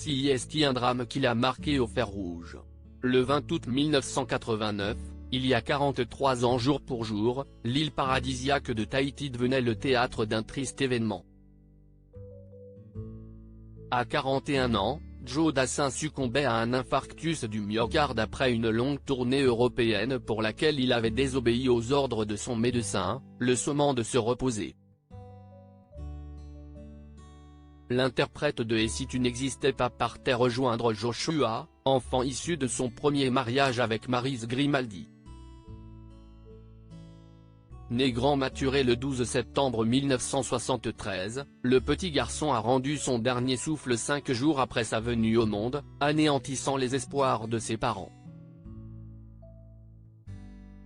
C'est un drame qui l'a marqué au fer rouge. Le 20 août 1989, il y a 43 ans jour pour jour, l'île paradisiaque de Tahiti devenait le théâtre d'un triste événement. À 41 ans, Joe Dassin succombait à un infarctus du myocarde après une longue tournée européenne pour laquelle il avait désobéi aux ordres de son médecin, le sommant de se reposer. L'interprète de Et si tu n'existais pas partait rejoindre Joshua, enfant issu de son premier mariage avec Maryse Grimaldi. Né Grand Maturé le 12 septembre 1973, le petit garçon a rendu son dernier souffle 5 jours après sa venue au monde, anéantissant les espoirs de ses parents.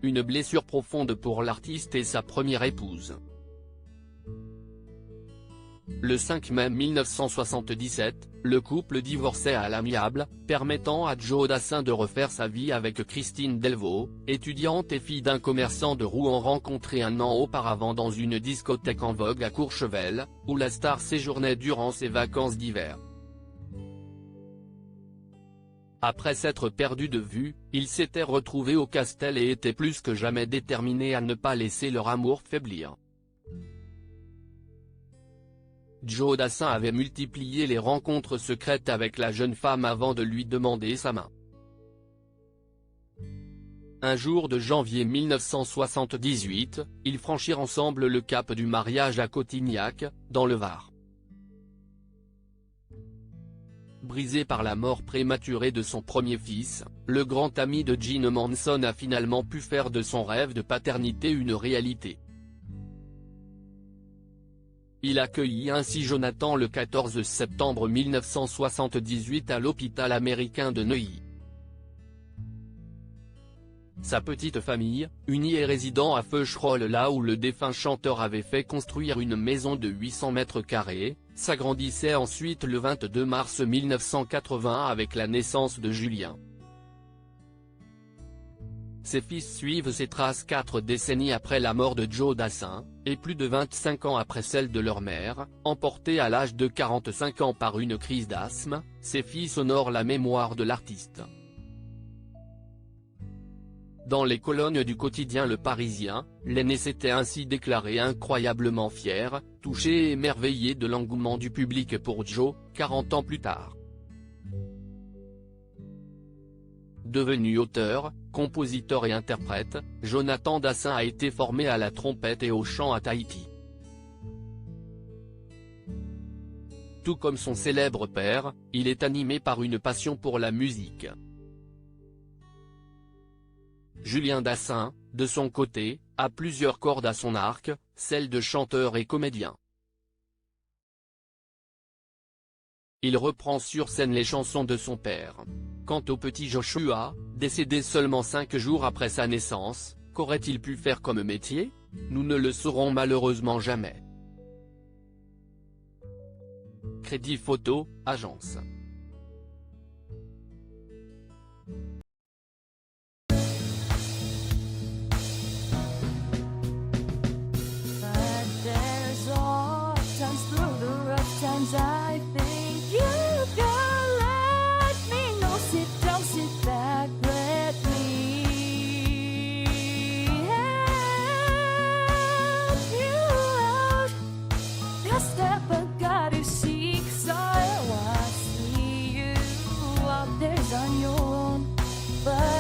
Une blessure profonde pour l'artiste et sa première épouse. Le 5 mai 1977, le couple divorçait à l'amiable, permettant à Joe Dassin de refaire sa vie avec Christine Delvaux, étudiante et fille d'un commerçant de Rouen rencontré un an auparavant dans une discothèque en vogue à Courchevel, où la star séjournait durant ses vacances d'hiver. Après s'être perdu de vue, ils s'étaient retrouvés au Castel et étaient plus que jamais déterminés à ne pas laisser leur amour faiblir. Joe Dassin avait multiplié les rencontres secrètes avec la jeune femme avant de lui demander sa main. Un jour de janvier 1978, ils franchirent ensemble le cap du mariage à Cotignac, dans le Var. Brisé par la mort prématurée de son premier fils, le grand ami de Gene Manson a finalement pu faire de son rêve de paternité une réalité. Il accueillit ainsi Jonathan le 14 septembre 1978 à l'hôpital américain de Neuilly. Sa petite famille, unie et résidant à Feucherolles là où le défunt chanteur avait fait construire une maison de 800 mètres carrés, s'agrandissait ensuite le 22 mars 1980 avec la naissance de Julien. Ses fils suivent ses traces 4 décennies après la mort de Joe Dassin, et plus de 25 ans après celle de leur mère, emportés à l'âge de 45 ans par une crise d'asthme. Ses fils honorent la mémoire de l'artiste. Dans les colonnes du quotidien Le Parisien, l'aîné s'était ainsi déclaré incroyablement fier, touché et émerveillé de l'engouement du public pour Joe, 40 ans plus tard. Devenu auteur, compositeur et interprète, Jonathan Dassin a été formé à la trompette et au chant à Tahiti. Tout comme son célèbre père, il est animé par une passion pour la musique. Julien Dassin, de son côté, a plusieurs cordes à son arc, celles de chanteur et comédien. Il reprend sur scène les chansons de son père. Quant au petit Joshua, décédé seulement 5 jours après sa naissance, qu'aurait-il pu faire comme métier? Nous ne le saurons malheureusement jamais. Crédit photo, agence. I think you can let me know. Sit down, sit back, let me help you out. Just step got to seek, so I see you out there on your own, but